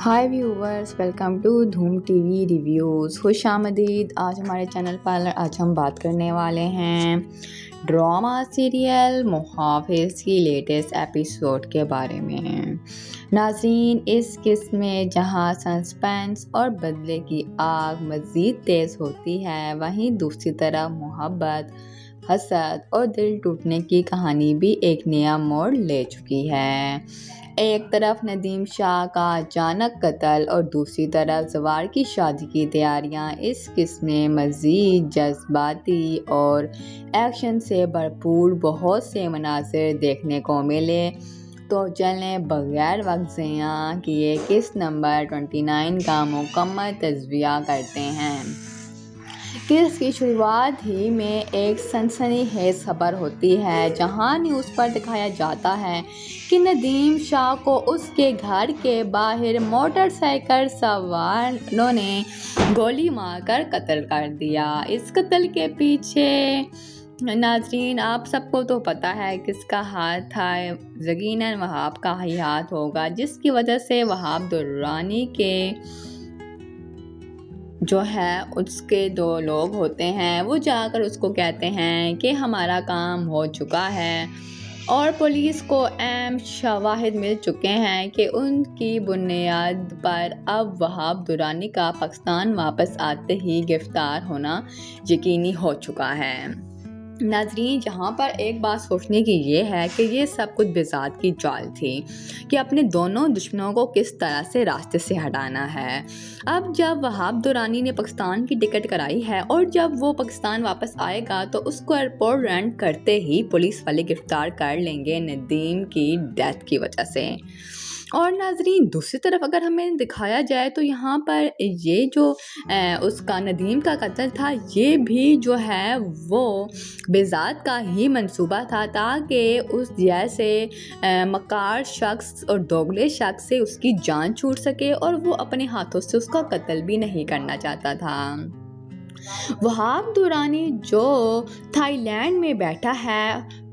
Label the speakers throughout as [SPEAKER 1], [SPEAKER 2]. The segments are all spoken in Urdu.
[SPEAKER 1] ہائی ویورز، ویلکم ٹو دھوم ٹی وی ریویوز۔ خوش آمدید۔ آج ہمارے چینل پر ہم بات کرنے والے ہیں ڈرامہ سیریل محافظ کی لیٹسٹ ایپیسوڈ کے بارے میں۔ ناظرین، اس قسم میں جہاں سسپینس اور بدلے کی آگ مزید تیز ہوتی ہے، وہیں دوسری طرف محبت، حسد اور دل ٹوٹنے کی کہانی بھی ایک نیا موڑ لے چکی ہے۔ ایک طرف ندیم شاہ کا اچانک قتل اور دوسری طرف زوار کی شادی کی تیاریاں۔ اس قسم میں مزید جذباتی اور ایکشن سے بھرپور بہت سے مناظر دیکھنے کو ملے، تو چلیں بغیر وقت ضائع کیے قسط نمبر 29 کا مکمل تجزیہ کرتے ہیں۔ قسط کی شروعات ہی میں ایک سنسنی خیز خبر ہوتی ہے، جہاں نیوز پر دکھایا جاتا ہے کہ ندیم شاہ کو اس کے گھر کے باہر موٹر سائیکل سواروں نے گولی مار کر قتل کر دیا۔ اس قتل کے پیچھے ناظرین آپ سب کو تو پتہ ہے کس کا ہاتھ تھا، یقیناً وہاب کا ہی ہاتھ ہوگا، جس کی وجہ سے وہاب درانی کے جو ہے اس کے دو لوگ ہوتے ہیں، وہ جا کر اس کو کہتے ہیں کہ ہمارا کام ہو چکا ہے، اور پولیس کو اہم شواہد مل چکے ہیں کہ ان کی بنیاد پر اب وہاب درانی کا پاکستان واپس آتے ہی گرفتار ہونا یقینی ہو چکا ہے۔ ناظرین، جہاں پر ایک بات سوچنے کی یہ ہے کہ یہ سب کچھ بذات کی چال تھی کہ اپنے دونوں دشمنوں کو کس طرح سے راستے سے ہٹانا ہے۔ اب جب وہاب درانی نے پاکستان کی ٹکٹ کرائی ہے اور جب وہ پاکستان واپس آئے گا تو اس کو ایئرپورٹ لینڈ کرتے ہی پولیس والے گرفتار کر لیں گے ندیم کی ڈیتھ کی وجہ سے۔ اور ناظرین، دوسری طرف اگر ہمیں دکھایا جائے تو یہاں پر یہ جو اس کا ندیم کا قتل تھا، یہ بھی جو ہے وہ بذات کا ہی منصوبہ تھا، تاکہ اس جیسے مکار شخص اور دوغلے شخص سے اس کی جان چھوٹ سکے، اور وہ اپنے ہاتھوں سے اس کا قتل بھی نہیں کرنا چاہتا تھا۔ وہاب درانی جو تھائی لینڈ میں بیٹھا ہے،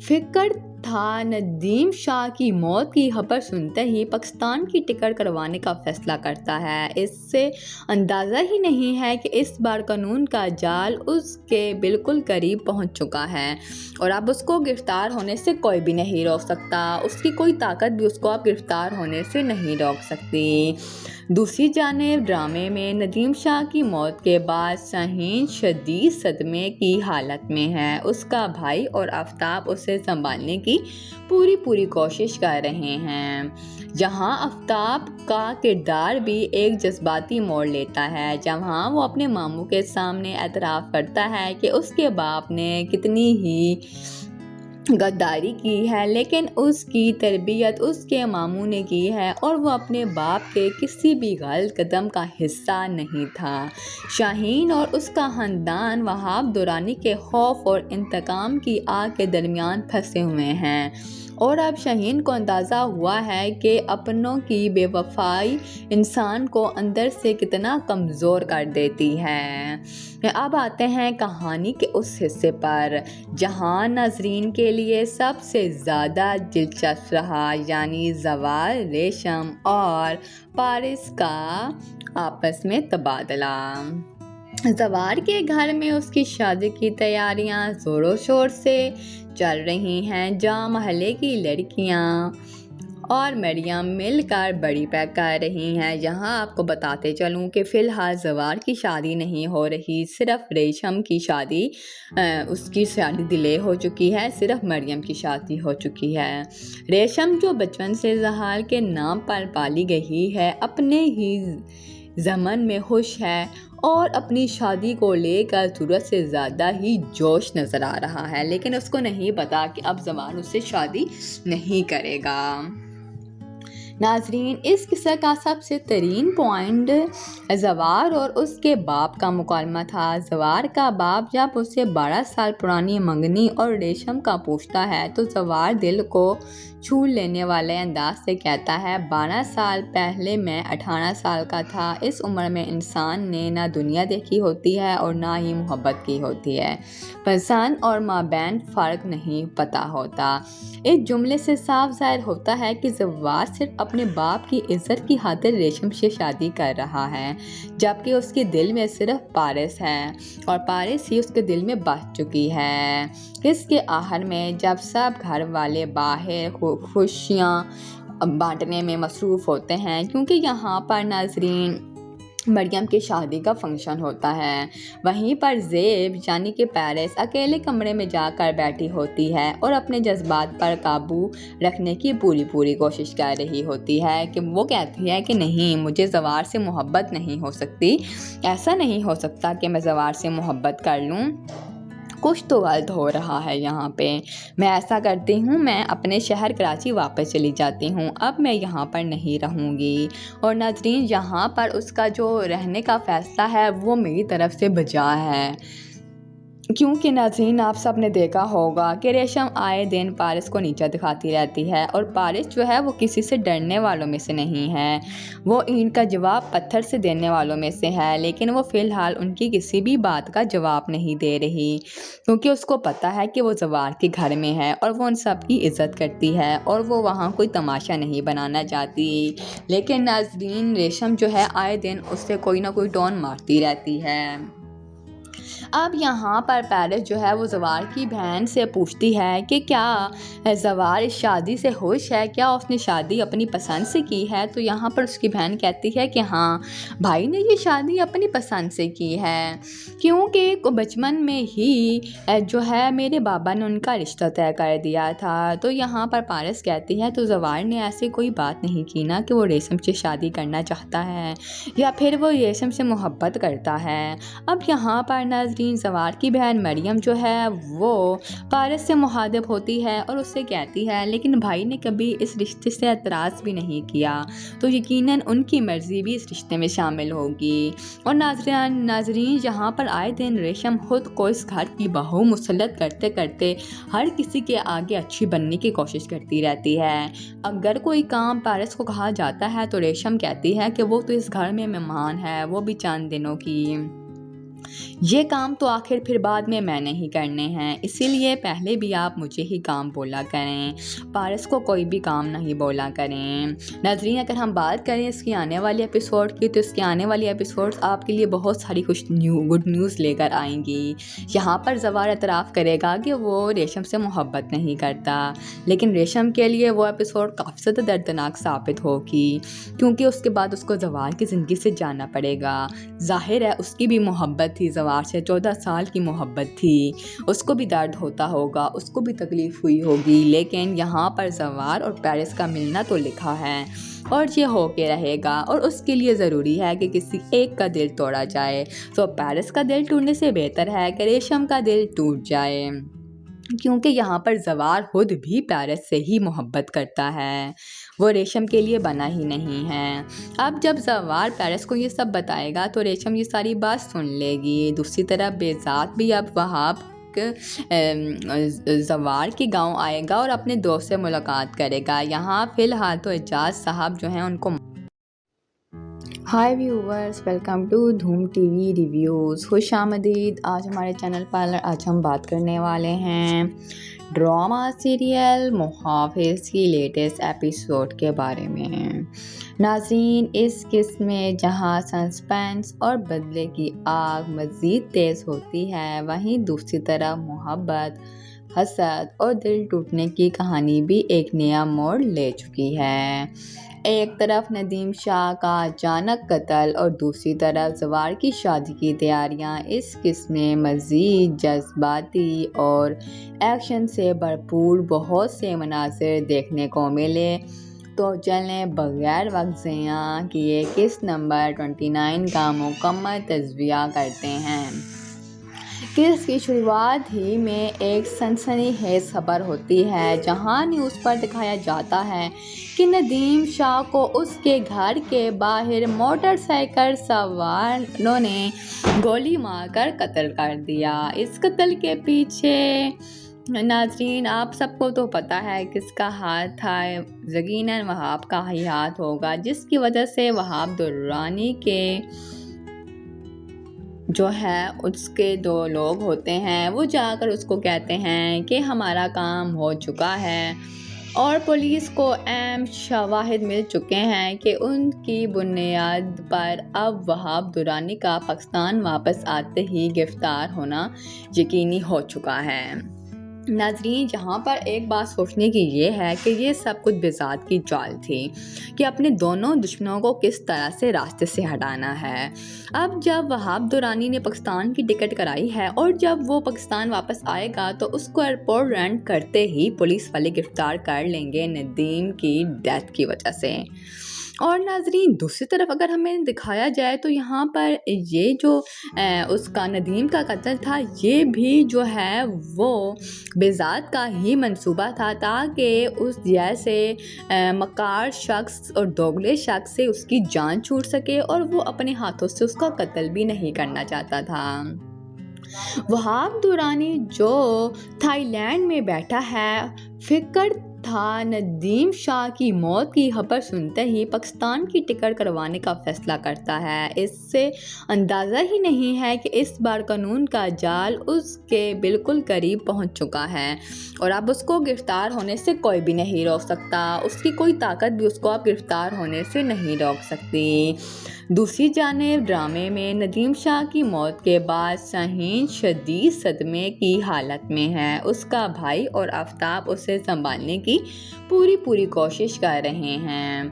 [SPEAKER 1] فکر تھا ندیم شاہ کی موت کی خبر سنتے ہی پاکستان کی ٹکٹ کروانے کا فیصلہ کرتا ہے۔ اس سے اندازہ ہی نہیں ہے کہ اس بار قانون کا جال اس کے بالکل قریب پہنچ چکا ہے، اور اب اس کو گرفتار ہونے سے کوئی بھی نہیں روک سکتا، اس کی کوئی طاقت بھی اس کو اب گرفتار ہونے سے نہیں روک سکتی۔ دوسری جانب ڈرامے میں ندیم شاہ کی موت کے بعد شاہین شدید صدمے کی حالت میں ہے۔ اس کا بھائی اور آفتاب اسے سنبھالنے کی پوری کوشش کر رہے ہیں، جہاں آفتاب کا کردار بھی ایک جذباتی موڑ لیتا ہے، جہاں وہ اپنے ماموں کے سامنے اعتراف کرتا ہے کہ اس کے باپ نے کتنی ہی غداری کی ہے، لیکن اس کی تربیت اس کے ماموں نے کی ہے، اور وہ اپنے باپ کے کسی بھی غلط قدم کا حصہ نہیں تھا۔ شاہین اور اس کا خاندان وہاب درانی کے خوف اور انتقام کی آگ کے درمیان پھنسے ہوئے ہیں، اور اب شاہین کو اندازہ ہوا ہے کہ اپنوں کی بے وفائی انسان کو اندر سے کتنا کمزور کر دیتی ہے۔ اب آتے ہیں کہانی کے اس حصے پر جہاں ناظرین کے لیے سب سے زیادہ دلچسپ رہا، یعنی زوار، ریشم اور پارس کا آپس میں تبادلہ۔ زوار کے گھر میں اس کی شادی کی تیاریاں زور و شور سے چل رہی ہیں، جہاں محلے کی لڑکیاں اور مریم مل کر بڑی پیک کر رہی ہیں۔ یہاں آپ کو بتاتے چلوں کہ فی الحال زوار کی شادی نہیں ہو رہی، صرف ریشم کی شادی اس کی شادی ڈیلے ہو چکی ہے، صرف مریم کی شادی ہو چکی ہے۔ ریشم جو بچپن سے زہار کے نام پر پالی گئی ہے، اپنے ہی زمن میں خوش ہے اور اپنی شادی کو لے کر ضرورت سے زیادہ ہی جوش نظر آ رہا ہے، لیکن اس کو نہیں پتا کہ اب زوار اس سے شادی نہیں کرے گا۔ ناظرین، اس قصے کا سب سے ترین پوائنٹ زوار اور اس کے باپ کا مکالمہ تھا۔ زوار کا باپ جب اسے 12 سال پرانی منگنی اور ریشم کا پوچھتا ہے تو زوار دل کو چھو لینے والے انداز سے کہتا ہے، 12 سال پہلے میں 18 سال کا تھا۔ اس عمر میں انسان نے نہ دنیا دیکھی ہوتی ہے اور نہ ہی محبت کی ہوتی ہے، پسند اور مابین فرق نہیں پتہ ہوتا۔ اس جملے سے صاف ظاہر ہوتا ہے کہ زوار صرف اپنے باپ کی عزت کی خاطر ریشم سے شادی کر رہا ہے، جبکہ اس کے دل میں صرف پارس ہے اور پارس ہی اس کے دل میں بس چکی ہے۔ اس کے آخر میں جب سب گھر والے باہر خوشیاں بانٹنے میں مصروف ہوتے ہیں، کیونکہ یہاں پر ناظرین مریم کی شادی کا فنکشن ہوتا ہے، وہیں پر زیب یعنی کہ پیرس اکیلے کمرے میں جا کر بیٹھی ہوتی ہے اور اپنے جذبات پر قابو رکھنے کی پوری کوشش کر رہی ہوتی ہے کہ وہ کہتی ہے کہ نہیں، مجھے زوار سے محبت نہیں ہو سکتی، ایسا نہیں ہو سکتا کہ میں زوار سے محبت کر لوں، کچھ تو غلط ہو رہا ہے یہاں پہ۔ میں ایسا کرتی ہوں، میں اپنے شہر کراچی واپس چلی جاتی ہوں، اب میں یہاں پر نہیں رہوں گی۔ اور ناظرین یہاں پر اس کا جو رہنے کا فیصلہ ہے وہ میری طرف سے بجا ہے، کیونکہ ناظرین آپ سب نے دیکھا ہوگا کہ ریشم آئے دن پارس کو نیچا دکھاتی رہتی ہے، اور پارس جو ہے وہ کسی سے ڈرنے والوں میں سے نہیں ہے، وہ اینٹ کا جواب پتھر سے دینے والوں میں سے ہے، لیکن وہ فی الحال ان کی کسی بھی بات کا جواب نہیں دے رہی، کیونکہ اس کو پتہ ہے کہ وہ زوار کے گھر میں ہے اور وہ ان سب کی عزت کرتی ہے اور وہ وہاں کوئی تماشا نہیں بنانا چاہتی۔ لیکن ناظرین ریشم جو ہے آئے دن اس سے کوئی نہ کوئی ٹون مارتی رہتی ہے۔ اب یہاں پر پیرس جو ہے وہ زوار کی بہن سے پوچھتی ہے کہ کیا زوار اس شادی سے خوش ہے، کیا اس نے شادی اپنی پسند سے کی ہے؟ تو یہاں پر اس کی بہن کہتی ہے کہ ہاں، بھائی نے یہ شادی اپنی پسند سے کی ہے، کیونکہ بچپن میں ہی جو ہے میرے بابا نے ان کا رشتہ طے کر دیا تھا۔ تو یہاں پر پارس کہتی ہے تو زوار نے ایسی کوئی بات نہیں کی نا کہ وہ ریشم سے شادی کرنا چاہتا ہے یا پھر وہ ریشم سے محبت کرتا ہے۔ اب یہاں پر ناظرین زوار کی بہن مریم جو ہے وہ پارس سے مخاطب ہوتی ہے اور اس سے کہتی ہے لیکن بھائی نے کبھی اس رشتے سے اعتراض بھی نہیں کیا، تو یقیناً ان کی مرضی بھی اس رشتے میں شامل ہوگی۔ اور ناظرین یہاں پر آئے دن ریشم خود کو اس گھر کی بہو مسلط کرتے کرتے ہر کسی کے آگے اچھی بننے کی کوشش کرتی رہتی ہے۔ اگر کوئی کام پارس کو کہا جاتا ہے تو ریشم کہتی ہے کہ وہ تو اس گھر میں مہمان ہے، وہ بھی چند دنوں کی، یہ کام تو آخر پھر بعد میں نے ہی کرنے ہیں، اسی لیے پہلے بھی آپ مجھے ہی کام بولا کریں، پارس کو کوئی بھی کام نہیں بولا کریں۔ ناظرین اگر ہم بات کریں اس کی آنے والی ایپیسوڈ کی، تو اس کے آنے والی ایپیسوڈ آپ کے لیے بہت ساری گڈ نیوز لے کر آئیں گی۔ یہاں پر زوار اعتراف کرے گا کہ وہ ریشم سے محبت نہیں کرتا، لیکن ریشم کے لیے وہ ایپیسوڈ کافی زیادہ دردناک ثابت ہوگی، کیونکہ اس کے بعد اس کو زوار کی زندگی سے جانا پڑے گا۔ ظاہر ہے اس کی بھی محبت تھی زوار سے، 14 سال کی محبت تھی، اس کو بھی درد ہوتا ہوگا، اس کو بھی تکلیف ہوئی ہوگی، لیکن یہاں پر زوار اور پیرس کا ملنا تو لکھا ہے اور یہ ہو کے رہے گا، اور اس کے لیے ضروری ہے کہ کسی ایک کا دل توڑا جائے، تو پیرس کا دل ٹوٹنے سے بہتر ہے کہ ریشم کا دل ٹوٹ جائے، کیونکہ یہاں پر زوار خود بھی پیرس سے ہی محبت کرتا ہے، وہ ریشم کے لیے بنا ہی نہیں ہے۔ اب جب زوار پیرس کو یہ سب بتائے گا تو ریشم یہ ساری بات سن لے گی۔ دوسری طرف بیزاد بھی اب وہاں زوار کے گاؤں آئے گا اور اپنے دوست سے ملاقات کرے گا۔ یہاں فی الحال تو اعجاز صاحب جو ہیں ان کو ہائی ویورز، ویلکم ٹو دھوم ٹی وی ریویوز، خوش آمدید۔ آج ہمارے چینل پر ہم بات کرنے والے ہیں ڈرامہ سیریل محافظ کی لیٹسٹ ایپیسوڈ کے بارے میں۔ ناظرین اس قسم میں جہاں سسپینس اور بدلے کی آگ مزید تیز ہوتی ہے، وہیں دوسری طرف محبت، حسد اور دل ٹوٹنے کی کہانی بھی ایک نیا موڑ لے چکی ہے۔ ایک طرف ندیم شاہ کا اچانک قتل اور دوسری طرف زوار کی شادی کی تیاریاں، اس قسم میں مزید جذباتی اور ایکشن سے بھرپور بہت سے مناظر دیکھنے کو ملے، تو چلیں بغیر وقت ضائع کیے کس نمبر 29 کا مکمل تجزیہ کرتے ہیں۔ کس کی شروعات ہی میں ایک سنسنی خیز خبر ہوتی ہے، جہاں نیوز پر دکھایا جاتا ہے کہ ندیم شاہ کو اس کے گھر کے باہر موٹر سائیکل سواروں نے گولی مار کر قتل کر دیا۔ اس قتل کے پیچھے ناظرین، آپ سب کو تو پتہ ہے کس کا ہاتھ تھا، یقیناً وہاب کا ہی ہاتھ ہوگا، جس کی وجہ سے وہاب درانی کے جو ہے اس کے 2 لوگ ہوتے ہیں، وہ جا کر اس کو کہتے ہیں کہ ہمارا کام ہو چکا ہے، اور پولیس کو اہم شواہد مل چکے ہیں کہ ان کی بنیاد پر اب وہاب درانی کا پاکستان واپس آتے ہی گرفتار ہونا یقینی ہو چکا ہے۔ ناظرین، جہاں پر ایک بات سوچنے کی یہ ہے کہ یہ سب کچھ بذات کی چال تھی کہ اپنے دونوں دشمنوں کو کس طرح سے راستے سے ہٹانا ہے۔ اب جب وہاب درانی نے پاکستان کی ٹکٹ کرائی ہے اور جب وہ پاکستان واپس آئے گا تو اس کو ایئرپورٹ لینڈ کرتے ہی پولیس والے گرفتار کر لیں گے ندیم کی ڈیتھ کی وجہ سے۔ اور ناظرین، دوسری طرف اگر ہمیں دکھایا جائے تو یہاں پر یہ جو اس کا ندیم کا قتل تھا، یہ بھی جو ہے وہ بذات کا ہی منصوبہ تھا، تاکہ اس جیسے مکار شخص اور دوگلے شخص سے اس کی جان چھوٹ سکے، اور وہ اپنے ہاتھوں سے اس کا قتل بھی نہیں کرنا چاہتا تھا۔ وہاب درانی جو تھائی لینڈ میں بیٹھا ہے، فکر تھا ندیم شاہ کی موت کی خبر سنتے ہی پاکستان کی ٹکٹ کروانے کا فیصلہ کرتا ہے۔ اس سے اندازہ ہی نہیں ہے کہ اس بار قانون کا جال اس کے بالکل قریب پہنچ چکا ہے، اور اب اس کو گرفتار ہونے سے کوئی بھی نہیں روک سکتا، اس کی کوئی طاقت بھی اس کو اب گرفتار ہونے سے نہیں روک سکتی۔ دوسری جانب ڈرامے میں ندیم شاہ کی موت کے بعد شاہین شدید صدمے کی حالت میں ہے۔ اس کا بھائی اور آفتاب اسے سنبھالنے کی پوری کوشش کر رہے ہیں،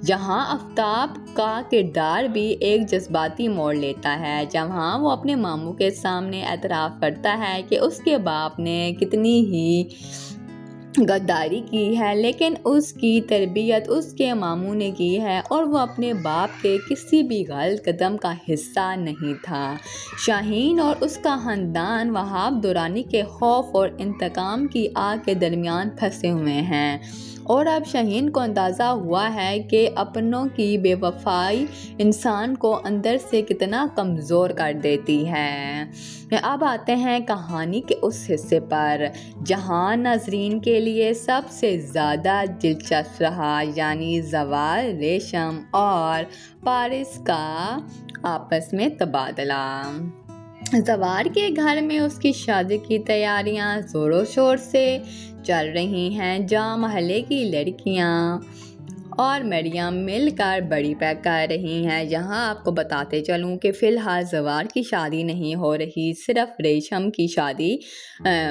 [SPEAKER 1] جہاں آفتاب کا کردار بھی ایک جذباتی موڑ لیتا ہے، جہاں وہ اپنے ماموں کے سامنے اعتراف کرتا ہے کہ اس کے باپ نے کتنی ہی غداری کی ہے، لیکن اس کی تربیت اس کے ماموں نے کی ہے اور وہ اپنے باپ کے کسی بھی غلط قدم کا حصہ نہیں تھا۔ شاہین اور اس کا خاندان وہاب درانی کے خوف اور انتقام کی آگ کے درمیان پھنسے ہوئے ہیں، اور اب شاہین کو اندازہ ہوا ہے کہ اپنوں کی بے وفائی انسان کو اندر سے کتنا کمزور کر دیتی ہے۔ اب آتے ہیں کہانی کے اس حصے پر جہاں ناظرین کے لیے سب سے زیادہ دلچسپ رہا، یعنی زوار، ریشم اور پارس کا آپس میں تبادلہ۔ زوار کے گھر میں اس کی شادی کی تیاریاں زور و شور سے چل رہی ہیں، جہاں محلے کی لڑکیاں اور مریم مل کر بڑی پیک کر رہی ہیں۔ یہاں آپ کو بتاتے چلوں کہ فی الحال زوار کی شادی نہیں ہو رہی، صرف ریشم کی شادی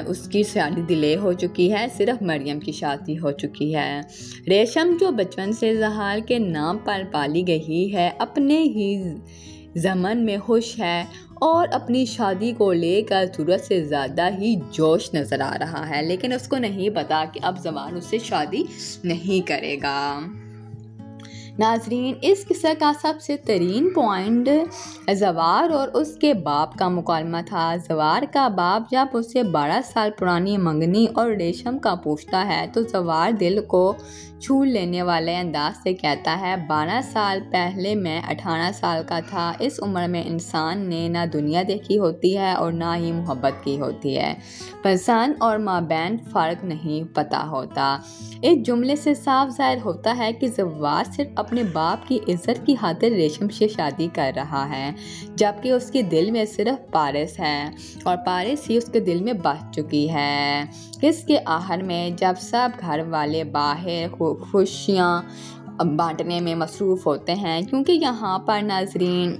[SPEAKER 1] اس کی شادی ڈیلے ہو چکی ہے، صرف مریم کی شادی ہو چکی ہے۔ ریشم جو بچپن سے زہار کے نام پر پالی گئی ہے، اپنے ہی زمن میں خوش ہے اور اپنی شادی کو لے کر ضرورت سے زیادہ ہی جوش نظر آ رہا ہے، لیکن اس کو نہیں پتا کہ اب زوار اس سے شادی نہیں کرے گا۔ ناظرین، اس قصے کا سب سے ترین پوائنٹ زوار اور اس کے باپ کا مکالمہ تھا۔ زوار کا باپ جب اسے 12 سال پرانی منگنی اور ریشم کا پوچھتا ہے تو زوار دل کو چھو لینے والے انداز سے کہتا ہے، 12 سال پہلے میں 18 سال کا تھا۔ اس عمر میں انسان نے نہ دنیا دیکھی ہوتی ہے اور نہ ہی محبت کی ہوتی ہے، پسند اور مابین فرق نہیں پتہ ہوتا۔ اس جملے سے صاف ظاہر ہوتا ہے کہ زوار صرف اپنے باپ کی عزت کی خاطر ریشم سے شادی کر رہا ہے، جبکہ اس کے دل میں صرف پارس ہے، اور پارس ہی اس کے دل میں بس چکی ہے۔ اس کے آخر میں جب سب گھر والے باہر خوشیاں بانٹنے میں مصروف ہوتے ہیں، کیونکہ یہاں پر ناظرین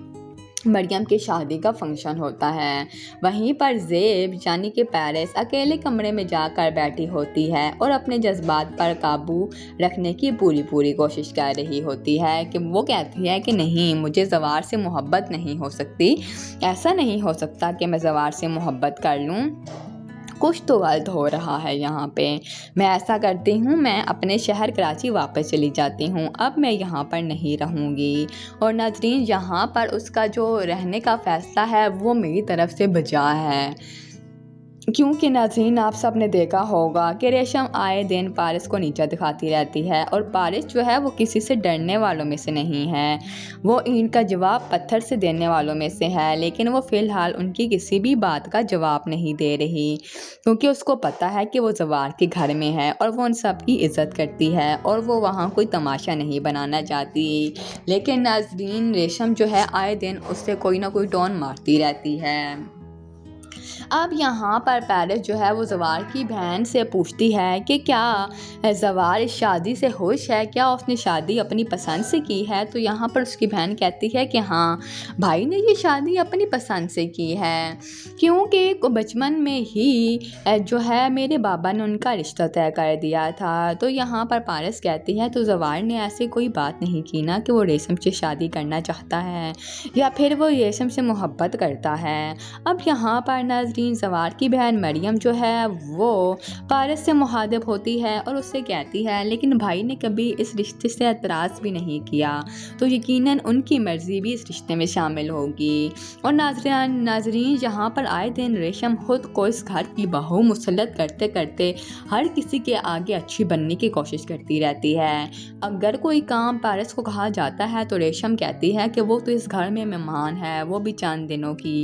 [SPEAKER 1] مریم کی شادی کا فنکشن ہوتا ہے، وہیں پر زیب یعنی کہ پیرس اکیلے کمرے میں جا کر بیٹھی ہوتی ہے اور اپنے جذبات پر قابو رکھنے کی پوری کوشش کر رہی ہوتی ہے کہ وہ کہتی ہے کہ نہیں، مجھے زوار سے محبت نہیں ہو سکتی، ایسا نہیں ہو سکتا کہ میں زوار سے محبت کر لوں، کچھ تو غلط ہو رہا ہے یہاں پہ، میں ایسا کرتی ہوں، میں اپنے شہر کراچی واپس چلی جاتی ہوں، اب میں یہاں پر نہیں رہوں گی۔ اور ناظرین، یہاں پر اس کا جو رہنے کا فیصلہ ہے وہ میری طرف سے بجا ہے، کیونکہ ناظرین آپ سب نے دیکھا ہوگا کہ ریشم آئے دن پارس کو نیچا دکھاتی رہتی ہے، اور پارس جو ہے وہ کسی سے ڈرنے والوں میں سے نہیں ہے، وہ اینٹ کا جواب پتھر سے دینے والوں میں سے ہے، لیکن وہ فی الحال ان کی کسی بھی بات کا جواب نہیں دے رہی، کیونکہ اس کو پتہ ہے کہ وہ زوار کے گھر میں ہے اور وہ ان سب کی عزت کرتی ہے اور وہ وہاں کوئی تماشا نہیں بنانا چاہتی۔ لیکن ناظرین ریشم جو ہے آئے دن اس سے کوئی نہ کوئی ٹون مارتی رہتی ہے۔ اب یہاں پر پیرس جو ہے وہ زوار کی بہن سے پوچھتی ہے کہ کیا زوار اس شادی سے خوش ہے، کیا اس نے شادی اپنی پسند سے کی ہے؟ تو یہاں پر اس کی بہن کہتی ہے کہ ہاں بھائی نے یہ شادی اپنی پسند سے کی ہے، کیونکہ بچپن میں ہی جو ہے میرے بابا نے ان کا رشتہ طے کر دیا تھا۔ تو یہاں پر پارس کہتی ہے تو زوار نے ایسی کوئی بات نہیں کی نا کہ وہ ریشم سے شادی کرنا چاہتا ہے یا پھر وہ ریشم سے محبت کرتا ہے۔ اب یہاں پر ناظرین زوار کی بہن مریم جو ہے وہ پارس سے مخاطب ہوتی ہے اور اس سے کہتی ہے لیکن بھائی نے کبھی اس رشتے سے اعتراض بھی نہیں کیا، تو یقیناً ان کی مرضی بھی اس رشتے میں شامل ہوگی۔ اور ناظرین یہاں پر آئے دن ریشم خود کو اس گھر کی بہو مسلط کرتے کرتے ہر کسی کے آگے اچھی بننے کی کوشش کرتی رہتی ہے۔ اگر کوئی کام پارس کو کہا جاتا ہے تو ریشم کہتی ہے کہ وہ تو اس گھر میں مہمان ہے، وہ بھی چند دنوں کی،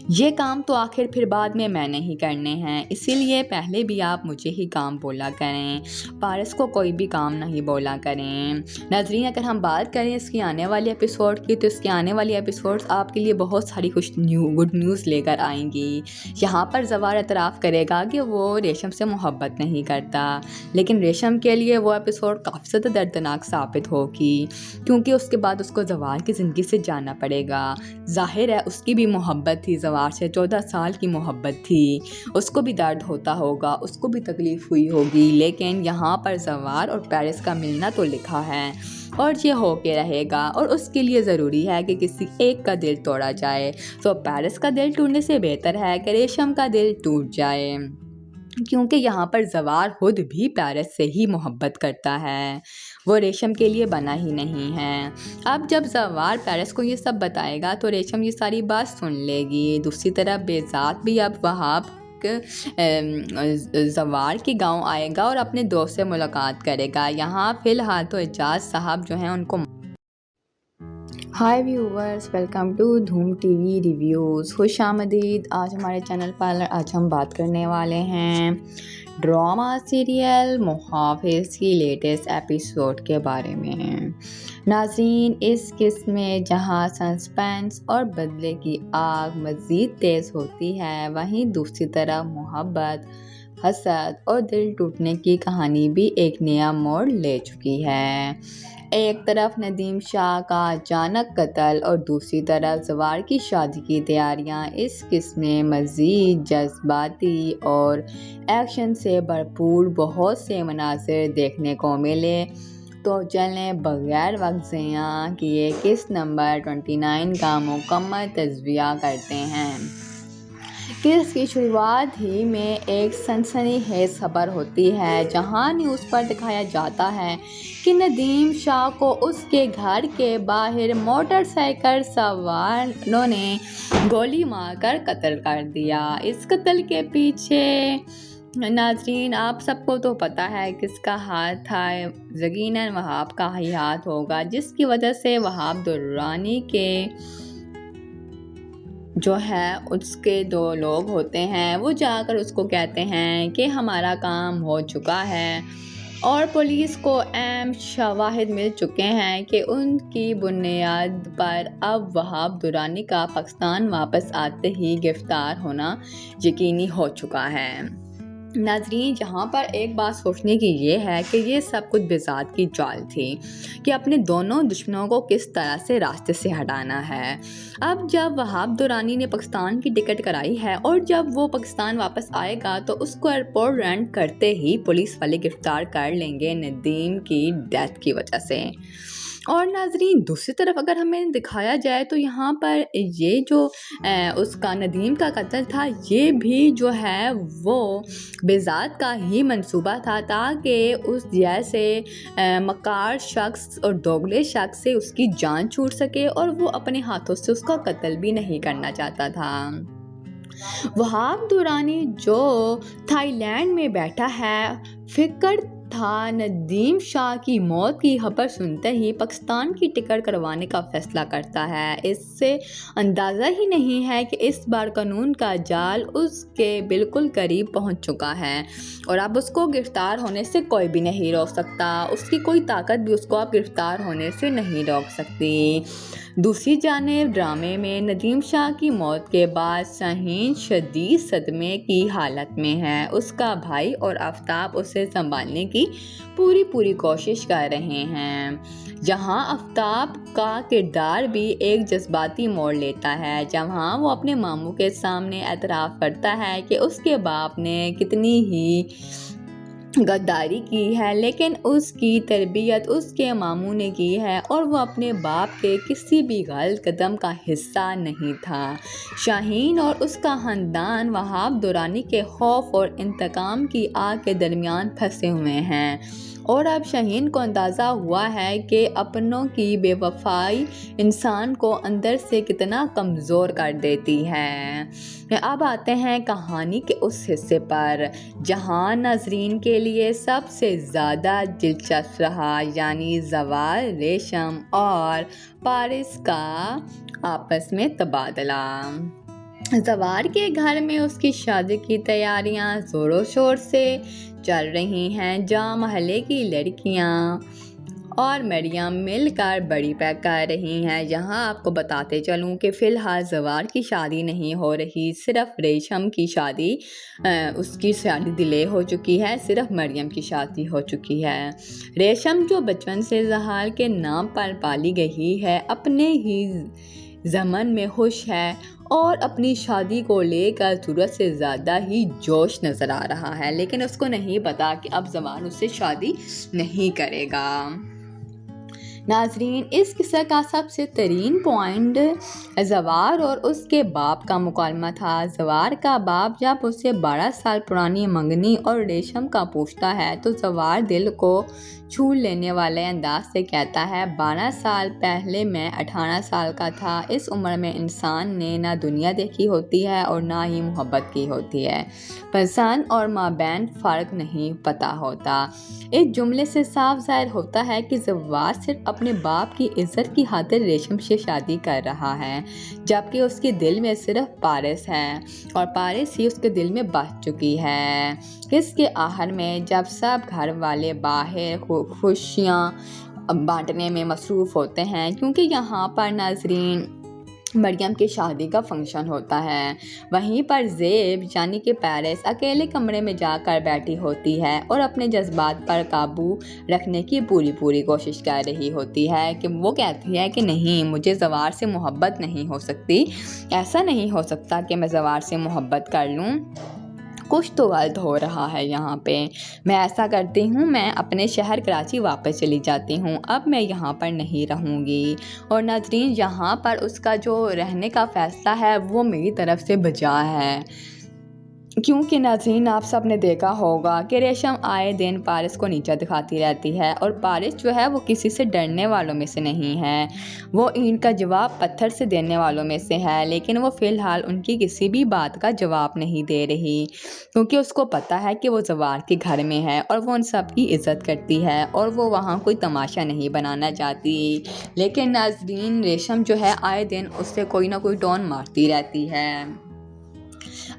[SPEAKER 1] یہ کام تو آخر پھر بعد میں نہیں کرنے ہیں، اسی لیے پہلے بھی آپ مجھے ہی کام بولا کریں، پارس کو کوئی بھی کام نہیں بولا کریں۔ ناظرین اگر ہم بات کریں اس کی آنے والی ایپیسوڈ کی تو اس کے آنے والی ایپیسوڈز آپ کے لیے بہت ساری گڈ نیوز لے کر آئیں گی۔ یہاں پر زوار اعتراف کرے گا کہ وہ ریشم سے محبت نہیں کرتا، لیکن ریشم کے لیے وہ ایپیسوڈ کافی زیادہ دردناک ثابت ہوگی، کیونکہ اس کے بعد اس کو زوار کی زندگی سے جانا پڑے گا۔ ظاہر ہے اس کی بھی محبت تھی زوار سے، 14 سال کی محبت تھی، اس کو بھی درد ہوتا ہوگا، اس کو بھی تکلیف ہوئی ہوگی، لیکن یہاں پر زوار اور پیرس کا ملنا تو لکھا ہے اور یہ ہو کے رہے گا، اور اس کے لیے ضروری ہے کہ کسی ایک کا دل توڑا جائے، تو پیرس کا دل ٹوٹنے سے بہتر ہے کہ ریشم کا دل ٹوٹ جائے، کیونکہ یہاں پر زوار خود بھی پیرس سے ہی محبت کرتا ہے، وہ ریشم کے لیے بنا ہی نہیں ہے۔ اب جب زوار پیرس کو یہ سب بتائے گا تو ریشم یہ ساری بات سن لے گی۔ دوسری طرف بیزاد بھی اب وہاں زوار کے گاؤں آئے گا اور اپنے دوست سے ملاقات کرے گا۔ یہاں فی الحال تو اعجاز صاحب جو ہیں ان کو ہائی ویورز، ویلکم ٹو دھوم ٹی وی ریویوز، خوش آمدید۔ آج ہمارے چینل پر ہم بات کرنے والے ہیں ڈرامہ سیریل محافظ کی لیٹسٹ ایپیسوڈ کے بارے میں۔ ناظرین اس قسم میں جہاں سسپینس اور بدلے کی آگ مزید تیز ہوتی ہے، وہیں دوسری طرف محبت، حسد اور دل ٹوٹنے کی کہانی بھی ایک نیا موڑ لے چکی ہے۔ ایک طرف ندیم شاہ کا اچانک قتل اور دوسری طرف زوار کی شادی کی تیاریاں، اس قسم میں مزید جذباتی اور ایکشن سے بھرپور بہت سے مناظر دیکھنے کو ملے، تو چلیں بغیر وقت ضائع کیے کس نمبر 29 کا مکمل تجزیہ کرتے ہیں۔ کس کی شروعات ہی میں ایک سنسنی خیز خبر ہوتی ہے، جہاں نیوز پر دکھایا جاتا ہے کہ ندیم شاہ کو اس کے گھر کے باہر موٹر سائیکل سواروں نے گولی مار کر قتل کر دیا۔ اس قتل کے پیچھے ناظرین آپ سب کو تو پتہ ہے کس کا ہاتھ تھا، یقیناً وہاب کا ہی ہاتھ ہوگا، جس کی وجہ سے وہاب درانی کے جو ہے اس کے 2 لوگ ہوتے ہیں، وہ جا کر اس کو کہتے ہیں کہ ہمارا کام ہو چکا ہے، اور پولیس کو اہم شواہد مل چکے ہیں کہ ان کی بنیاد پر اب وہاب درانی کا پاکستان واپس آتے ہی گرفتار ہونا یقینی ہو چکا ہے۔ ناظرین یہاں پر ایک بات سوچنے کی یہ ہے کہ یہ سب کچھ بیزاد کی چال تھی کہ اپنے دونوں دشمنوں کو کس طرح سے راستے سے ہٹانا ہے۔ اب جب وہاب درانی نے پاکستان کی ٹکٹ کرائی ہے اور جب وہ پاکستان واپس آئے گا تو اس کو ایئرپورٹ لینڈ کرتے ہی پولیس والے گرفتار کر لیں گے ندیم کی ڈیتھ کی وجہ سے۔ اور ناظرین دوسری طرف اگر ہمیں دکھایا جائے تو یہاں پر یہ جو اس کا ندیم کا قتل تھا، یہ بھی جو ہے وہ بیزاد کا ہی منصوبہ تھا، تاکہ اس جیسے مکار شخص اور دوگلے شخص سے اس کی جان چھوٹ سکے، اور وہ اپنے ہاتھوں سے اس کا قتل بھی نہیں کرنا چاہتا تھا۔ وہاب دورانی جو تھائی لینڈ میں بیٹھا ہے، فکر تھا ندیم شاہ کی موت کی خبر سنتے ہی پاکستان کی ٹکٹ کروانے کا فیصلہ کرتا ہے۔ اس سے اندازہ ہی نہیں ہے کہ اس بار قانون کا جال اس کے بالکل قریب پہنچ چکا ہے اور اب اس کو گرفتار ہونے سے کوئی بھی نہیں روک سکتا، اس کی کوئی طاقت بھی اس کو اب گرفتار ہونے سے نہیں روک سکتی۔ دوسری جانب ڈرامے میں ندیم شاہ کی موت کے بعد شاہین شدید صدمے کی حالت میں ہے۔ اس کا بھائی اور آفتاب اسے سنبھالنے کی پوری کوشش کر رہے ہیں، جہاں آفتاب کا کردار بھی ایک جذباتی موڑ لیتا ہے، جہاں وہ اپنے ماموں کے سامنے اعتراف کرتا ہے کہ اس کے باپ نے کتنی ہی غداری کی ہے، لیکن اس کی تربیت اس کے ماموں نے کی ہے اور وہ اپنے باپ کے کسی بھی غلط قدم کا حصہ نہیں تھا۔ شاہین اور اس کا خاندان وہاب دورانی کے خوف اور انتقام کی آگ کے درمیان پھنسے ہوئے ہیں اور اب شاہین کو اندازہ ہوا ہے کہ اپنوں کی بے وفائی انسان کو اندر سے کتنا کمزور کر دیتی ہے۔ اب آتے ہیں کہانی کے اس حصے پر جہاں ناظرین کے لیے سب سے زیادہ دلچسپ رہا، یعنی زوال، ریشم اور پارس کا آپس میں تبادلہ۔ زوال کے گھر میں اس کی شادی کی تیاریاں زور و شور سے چل رہی ہیں، جہاں محلے کی لڑکیاں اور مریم مل کر بڑی پیک کر رہی ہیں۔ یہاں آپ کو بتاتے چلوں کہ فی الحال زوال کی شادی نہیں ہو رہی، صرف ریشم کی شادی اس کی شادی ڈیلے ہو چکی ہے، صرف مریم کی شادی ہو چکی ہے۔ ریشم جو بچپن سے زوال کے نام پر پالی گئی ہے، اپنے ہی زمن میں خوش ہے اور اپنی شادی کو لے کر ضرورت سے زیادہ ہی جوش نظر آ رہا ہے، لیکن اس کو نہیں پتا کہ اب زوال اس سے شادی نہیں کرے گا۔ ناظرین، اس قصے کا سب سے ترین پوائنٹ زوال اور اس کے باپ کا مکالمہ تھا۔ زوال کا باپ جب اسے 12 سال پرانی منگنی اور ریشم کا پوچھتا ہے تو زوال دل کو چھو لینے والے انداز سے کہتا ہے، 12 سال پہلے میں 18 سال کا تھا۔ اس عمر میں انسان نے نہ دنیا دیکھی ہوتی ہے اور نہ ہی محبت کی ہوتی ہے، پسند اور مابین فرق نہیں پتہ ہوتا۔ اس جملے سے صاف ظاہر ہوتا ہے کہ زوال صرف اپنے باپ کی عزت کی خاطر ریشم سے شادی کر رہا ہے، جبکہ اس کے دل میں صرف پارس ہے اور پارس ہی اس کے دل میں بس چکی ہے۔ اس کے آخر میں جب سب گھر والے باہر خوشیاں بانٹنے میں مصروف ہوتے ہیں، کیونکہ یہاں پر ناظرین مریم کی شادی کا فنکشن ہوتا ہے، وہیں پر زیب یعنی کہ پیرس اکیلے کمرے میں جا کر بیٹھی ہوتی ہے اور اپنے جذبات پر قابو رکھنے کی پوری کوشش کر رہی ہوتی ہے کہ وہ کہتی ہے کہ نہیں، مجھے زوال سے محبت نہیں ہو سکتی، ایسا نہیں ہو سکتا کہ میں زوال سے محبت کر لوں، کچھ تو غلط ہو رہا ہے یہاں پہ، میں ایسا کرتی ہوں، میں اپنے شہر کراچی واپس چلی جاتی ہوں، اب میں یہاں پر نہیں رہوں گی۔ اور ناظرین، یہاں پر اس کا جو رہنے کا فیصلہ ہے وہ میری طرف سے بجا ہے، کیونکہ ناظرین آپ سب نے دیکھا ہوگا کہ ریشم آئے دن پارس کو نیچا دکھاتی رہتی ہے اور پارس جو ہے وہ کسی سے ڈرنے والوں میں سے نہیں ہے، وہ اینٹ کا جواب پتھر سے دینے والوں میں سے ہے، لیکن وہ فی الحال ان کی کسی بھی بات کا جواب نہیں دے رہی، کیونکہ اس کو پتہ ہے کہ وہ زوال کے گھر میں ہے اور وہ ان سب کی عزت کرتی ہے اور وہ وہاں کوئی تماشا نہیں بنانا چاہتی۔ لیکن ناظرین، ریشم جو ہے آئے دن اس سے کوئی نہ کوئی ٹون مارتی رہتی ہے۔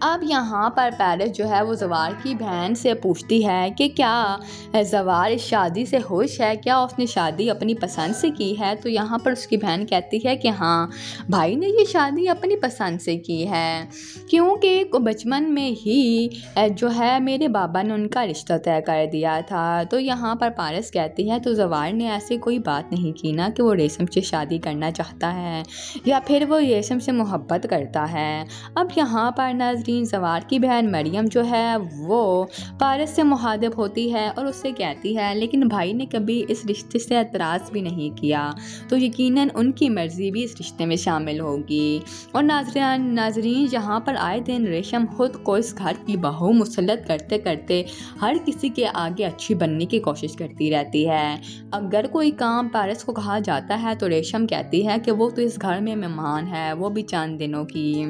[SPEAKER 1] اب یہاں پر پیرس جو ہے وہ زوال کی بہن سے پوچھتی ہے کہ کیا زوال اس شادی سے خوش ہے، کیا اس نے شادی اپنی پسند سے کی ہے؟ تو یہاں پر اس کی بہن کہتی ہے کہ ہاں، بھائی نے یہ شادی اپنی پسند سے کی ہے، کیونکہ بچپن میں ہی جو ہے میرے بابا نے ان کا رشتہ طے کر دیا تھا۔ تو یہاں پر پارس کہتی ہے تو زوال نے ایسی کوئی بات نہیں کی نا کہ وہ ریشم سے شادی کرنا چاہتا ہے یا پھر وہ ریشم سے محبت کرتا ہے۔ اب یہاں پر ناظرین زوال کی بہن مریم جو ہے وہ پارس سے مخاطب ہوتی ہے اور اس سے کہتی ہے لیکن بھائی نے کبھی اس رشتے سے اعتراض بھی نہیں کیا، تو یقیناً ان کی مرضی بھی اس رشتے میں شامل ہوگی۔ اور ناظرین یہاں پر آئے دن ریشم خود کو اس گھر کی بہو مسلط کرتے کرتے ہر کسی کے آگے اچھی بننے کی کوشش کرتی رہتی ہے۔ اگر کوئی کام پارس کو کہا جاتا ہے تو ریشم کہتی ہے کہ وہ تو اس گھر میں مہمان ہے، وہ بھی چند دنوں کی،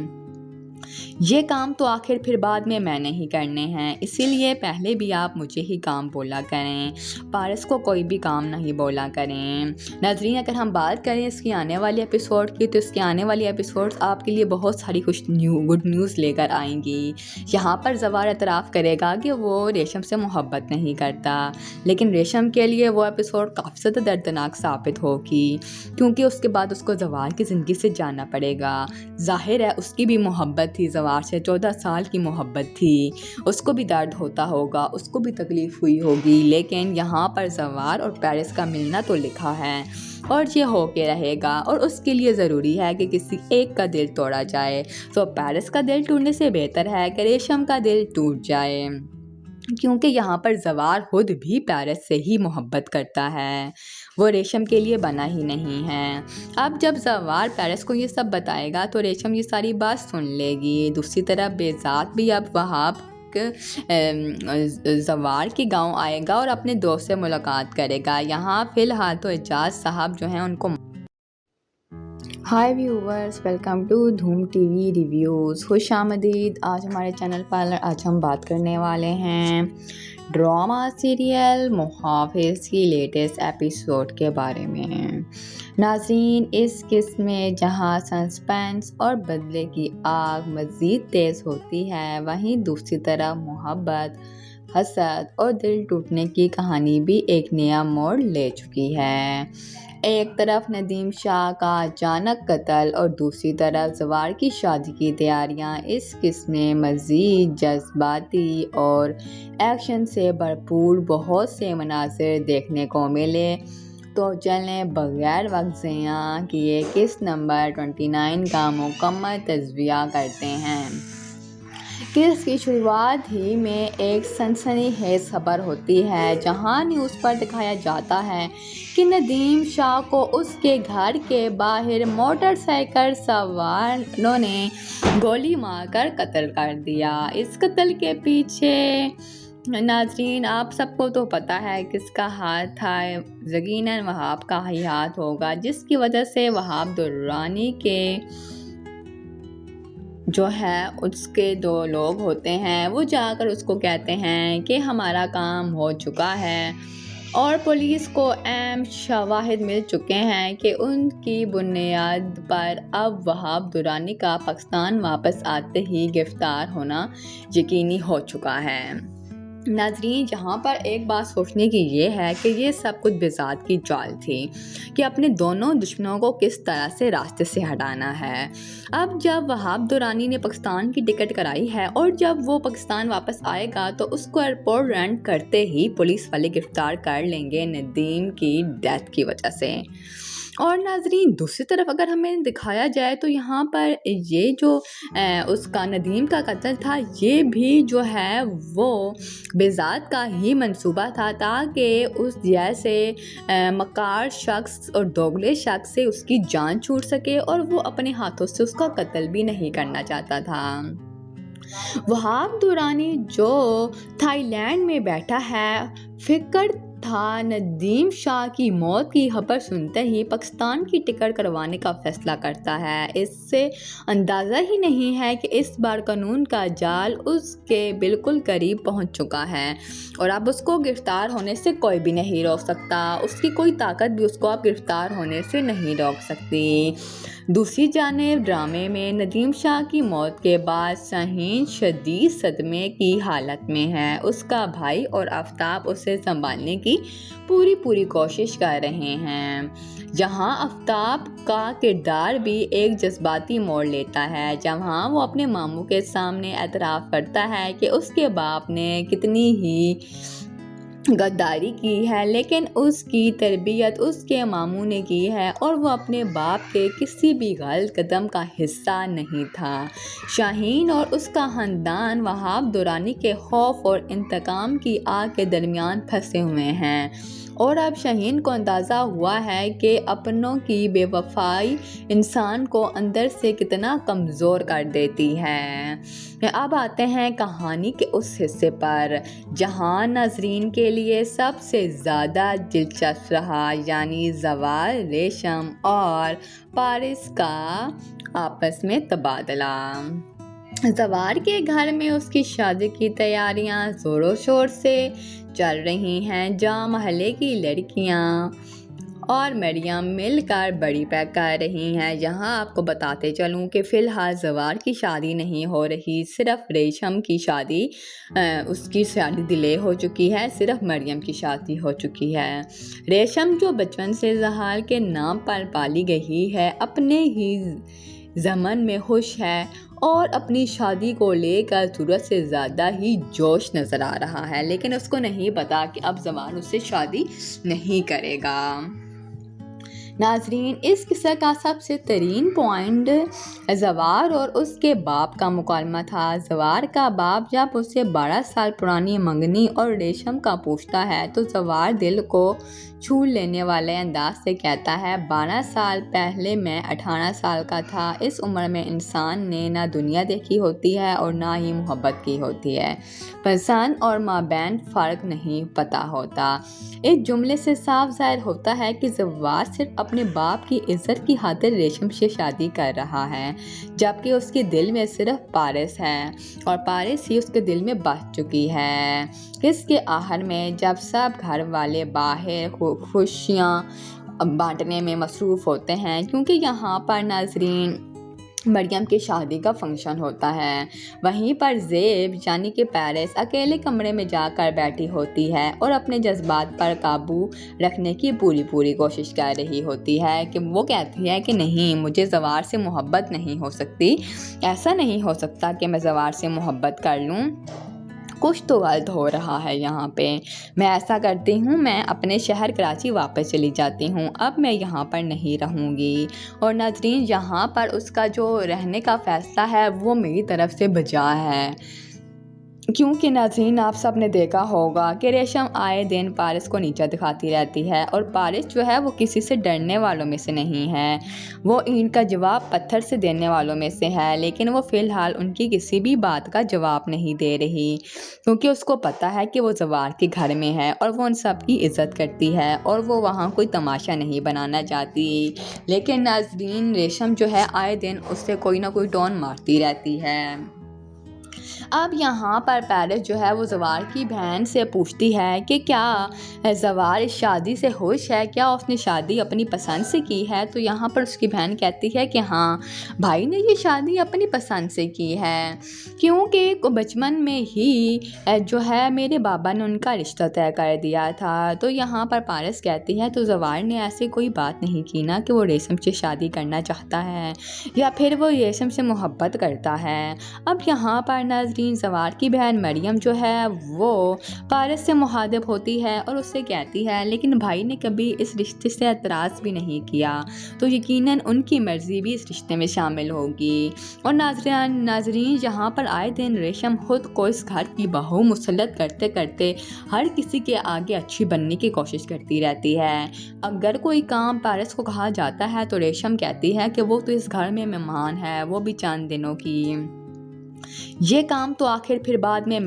[SPEAKER 1] یہ کام تو آخر پھر بعد میں نے ہی کرنے ہیں، اسی لیے پہلے بھی آپ مجھے ہی کام بولا کریں، پارس کو کوئی بھی کام نہیں بولا کریں۔ ناظرین، اگر ہم بات کریں اس کی آنے والی ایپیسوڈ کی، تو اس کے آنے والی ایپیسوڈ آپ کے لیے بہت ساری گڈ نیوز لے کر آئیں گی۔ یہاں پر زوار اعتراف کرے گا کہ وہ ریشم سے محبت نہیں کرتا، لیکن ریشم کے لیے وہ ایپیسوڈ کافی زیادہ دردناک ثابت ہوگی، کیونکہ اس کے بعد اس کو زوار کی زندگی سے جانا پڑے گا۔ ظاہر ہے اس کی بھی محبت تھی زوار سے، 14 سال کی محبت تھی، اس کو بھی درد ہوتا ہوگا، اس کو بھی تکلیف ہوئی ہوگی، لیکن یہاں پر زوار اور پیرس کا ملنا تو لکھا ہے اور یہ ہو کے رہے گا، اور اس کے لیے ضروری ہے کہ کسی ایک کا دل توڑا جائے۔ تو پیرس کا دل ٹوٹنے سے بہتر ہے کہ ریشم کا دل ٹوٹ جائے، کیونکہ یہاں پر زوار خود بھی پیرس سے ہی محبت کرتا ہے، وہ ریشم کے لیے بنا ہی نہیں ہے۔ اب جب زوار پیرس کو یہ سب بتائے گا تو ریشم یہ ساری بات سن لے گی۔ دوسری طرف بہزاد بھی اب وہاں زوار کے گاؤں آئے گا اور اپنے دوست سے ملاقات کرے گا۔ یہاں فی الحال تو اعجاز صاحب جو ہیں ان کو ہائی ویورز، ویلکم ٹو دھوم ٹی وی ریویوز، خوش آمدید۔ آج ہمارے چینل پر ہم بات کرنے والے ہیں ڈرامہ سیریل محافظ کی لیٹسٹ ایپیسوڈ کے بارے میں۔ ناظرین، اس قسم میں جہاں سسپینس اور بدلے کی آگ مزید تیز ہوتی ہے، وہیں دوسری طرف محبت، حسد اور دل ٹوٹنے کی کہانی بھی ایک نیا موڑ لے چکی ہے۔ ایک طرف ندیم شاہ کا اچانک قتل اور دوسری طرف زوار کی شادی کی تیاریاں، اس قسم میں مزید جذباتی اور ایکشن سے بھرپور بہت سے مناظر دیکھنے کو ملے۔ تو چلیں بغیر وقت ضائع کیے کس نمبر 29 کا مکمل تجزیہ کرتے ہیں۔ کس کی شروعات ہی میں ایک سنسنی خیز خبر ہوتی ہے، جہاں نیوز پر دکھایا جاتا ہے کہ ندیم شاہ کو اس کے گھر کے باہر موٹر سائیکل سواروں نے گولی مار کر قتل کر دیا۔ اس قتل کے پیچھے ناظرین آپ سب کو تو پتہ ہے کس کا ہاتھ تھا، یقیناً وہاب کا ہی ہاتھ ہوگا، جس کی وجہ سے وہاب درانی کے جو ہے اس کے 2 لوگ ہوتے ہیں، وہ جا کر اس کو کہتے ہیں کہ ہمارا کام ہو چکا ہے، اور پولیس کو اہم شواہد مل چکے ہیں کہ ان کی بنیاد پر اب وہاب درانی کا پاکستان واپس آتے ہی گرفتار ہونا یقینی ہو چکا ہے۔ ناظرین، جہاں پر ایک بات سوچنے کی یہ ہے کہ یہ سب کچھ بہزاد کی چال تھی کہ اپنے دونوں دشمنوں کو کس طرح سے راستے سے ہٹانا ہے۔ اب جب وہاب درانی نے پاکستان کی ٹکٹ کرائی ہے اور جب وہ پاکستان واپس آئے گا تو اس کو ایئرپورٹ لینڈ کرتے ہی پولیس والے گرفتار کر لیں گے ندیم کی ڈیتھ کی وجہ سے۔ اور ناظرین، دوسری طرف اگر ہمیں دکھایا جائے تو یہاں پر یہ جو اس کا ندیم کا قتل تھا، یہ بھی جو ہے وہ بہزاد کا ہی منصوبہ تھا، تاکہ اس جیسے مکار شخص اور دوگلے شخص سے اس کی جان چھوٹ سکے، اور وہ اپنے ہاتھوں سے اس کا قتل بھی نہیں کرنا چاہتا تھا۔ وہاب درانی جو تھائی لینڈ میں بیٹھا ہے، فکر تھا ندیم شاہ کی موت کی خبر سنتے ہی پاکستان کی ٹکٹ کروانے کا فیصلہ کرتا ہے۔ اس سے اندازہ ہی نہیں ہے کہ اس بار قانون کا جال اس کے بالکل قریب پہنچ چکا ہے، اور اب اس کو گرفتار ہونے سے کوئی بھی نہیں روک سکتا، اس کی کوئی طاقت بھی اس کو اب گرفتار ہونے سے نہیں روک سکتی۔ دوسری جانب ڈرامے میں ندیم شاہ کی موت کے بعد شاہین شدید صدمے کی حالت میں ہے۔ اس کا بھائی اور آفتاب اسے سنبھالنے کی پوری کوشش کر رہے ہیں، جہاں آفتاب کا کردار بھی ایک جذباتی موڑ لیتا ہے، جہاں وہ اپنے ماموں کے سامنے اعتراف کرتا ہے کہ اس کے باپ نے کتنی ہی غداری کی ہے، لیکن اس کی تربیت اس کے ماموں نے کی ہے، اور وہ اپنے باپ کے کسی بھی غلط قدم کا حصہ نہیں تھا۔ شاہین اور اس کا خاندان وہاب درانی کے خوف اور انتقام کی آگ کے درمیان پھنسے ہوئے ہیں، اور اب شاہین کو اندازہ ہوا ہے کہ اپنوں کی بے وفائی انسان کو اندر سے کتنا کمزور کر دیتی ہے۔ اب آتے ہیں کہانی کے اس حصے پر جہاں ناظرین کے لیے سب سے زیادہ دلچسپ رہا، یعنی زوار، ریشم اور پارس کا آپس میں تبادلہ۔ زوار کے گھر میں اس کی شادی کی تیاریاں زور و شور سے چل رہی ہیں، جہاں محلے کی لڑکیاں اور مریم مل کر بڑی پیک کر رہی ہیں۔ یہاں آپ کو بتاتے چلوں کہ فی الحال زوار کی شادی نہیں ہو رہی، صرف ریشم کی شادی اس کی شادی ڈیلے ہو چکی ہے، صرف مریم کی شادی ہو چکی ہے۔ ریشم جو بچپن سے زحال کے نام پر پالی گئی ہے، اپنے ہی زمن میں خوش ہے اور اپنی شادی کو لے کر ضرورت سے زیادہ ہی جوش نظر آ رہا ہے، لیکن اس کو نہیں پتا کہ اب زوار اس سے شادی نہیں کرے گا۔ ناظرین، اس قصے کا سب سے ترین پوائنٹ زوار اور اس کے باپ کا مکالمہ تھا۔ زوار کا باپ جب اسے 12 سال پرانی منگنی اور ریشم کا پوچھتا ہے تو زوار دل کو چھو لینے والے انداز سے کہتا ہے، 12 سال پہلے میں 18 سال کا تھا۔ اس عمر میں انسان نے نہ دنیا دیکھی ہوتی ہے اور نہ ہی محبت کی ہوتی ہے، پسند اور مابین فرق نہیں پتہ ہوتا۔ اس جملے سے صاف ظاہر ہوتا ہے کہ زوار صرف اپنے باپ کی عزت کی خاطر ریشم سے شادی کر رہا ہے، جبکہ اس کے دل میں صرف پارس ہے اور پارس ہی اس کے دل میں بس چکی ہے۔ اس کے آخر میں جب سب گھر والے باہر خوشیاں بانٹنے میں مصروف ہوتے ہیں، کیونکہ یہاں پر ناظرین مریم کی شادی کا فنکشن ہوتا ہے، وہیں پر زیب یعنی کہ پیرس اکیلے کمرے میں جا کر بیٹھی ہوتی ہے اور اپنے جذبات پر قابو رکھنے کی پوری کوشش کر رہی ہوتی ہے کہ وہ کہتی ہے کہ نہیں، مجھے زوار سے محبت نہیں ہو سکتی، ایسا نہیں ہو سکتا کہ میں زوار سے محبت کر لوں، کچھ تو غلط ہو رہا ہے یہاں پہ۔ میں ایسا کرتی ہوں، میں اپنے شہر کراچی واپس چلی جاتی ہوں، اب میں یہاں پر نہیں رہوں گی۔ اور ناظرین، یہاں پر اس کا جو رہنے کا فیصلہ ہے وہ میری طرف سے بجا ہے، کیونکہ ناظرین آپ سب نے دیکھا ہوگا کہ ریشم آئے دن پارس کو نیچا دکھاتی رہتی ہے، اور پارس جو ہے وہ کسی سے ڈرنے والوں میں سے نہیں ہے، وہ اینٹ کا جواب پتھر سے دینے والوں میں سے ہے، لیکن وہ فی الحال ان کی کسی بھی بات کا جواب نہیں دے رہی، کیونکہ اس کو پتہ ہے کہ وہ زوار کے گھر میں ہے اور وہ ان سب کی عزت کرتی ہے اور وہ وہاں کوئی تماشا نہیں بنانا چاہتی۔ لیکن ناظرین، ریشم جو ہے آئے دن اس سے کوئی نہ کوئی ٹون مارتی رہتی ہے۔ اب یہاں پر پیرس جو ہے وہ زوار کی بہن سے پوچھتی ہے کہ کیا زوار اس شادی سے خوش ہے، کیا اس نے شادی اپنی پسند سے کی ہے؟ تو یہاں پر اس کی بہن کہتی ہے کہ ہاں، بھائی نے یہ شادی اپنی پسند سے کی ہے، کیونکہ بچپن میں ہی جو ہے میرے بابا نے ان کا رشتہ طے کر دیا تھا۔ تو یہاں پر پارس کہتی ہے تو زوار نے ایسی کوئی بات نہیں کی نا کہ وہ ریشم سے شادی کرنا چاہتا ہے یا پھر وہ ریشم سے محبت کرتا ہے۔ اب یہاں پر ناظرین زوار کی بہن مریم جو ہے وہ پارس سے مخاطب ہوتی ہے اور اس سے کہتی ہے لیکن بھائی نے کبھی اس رشتے سے اعتراض بھی نہیں کیا، تو یقیناً ان کی مرضی بھی اس رشتے میں شامل ہوگی۔ اور ناظرین یہاں پر آئے دن ریشم خود کو اس گھر کی بہو مسلط کرتے کرتے ہر کسی کے آگے اچھی بننے کی کوشش کرتی رہتی ہے۔ اگر کوئی کام پارس کو کہا جاتا ہے تو ریشم کہتی ہے کہ وہ تو اس گھر میں مہمان ہے، وہ بھی چند دنوں کی، یہ کام تو آخر پھر بعد میں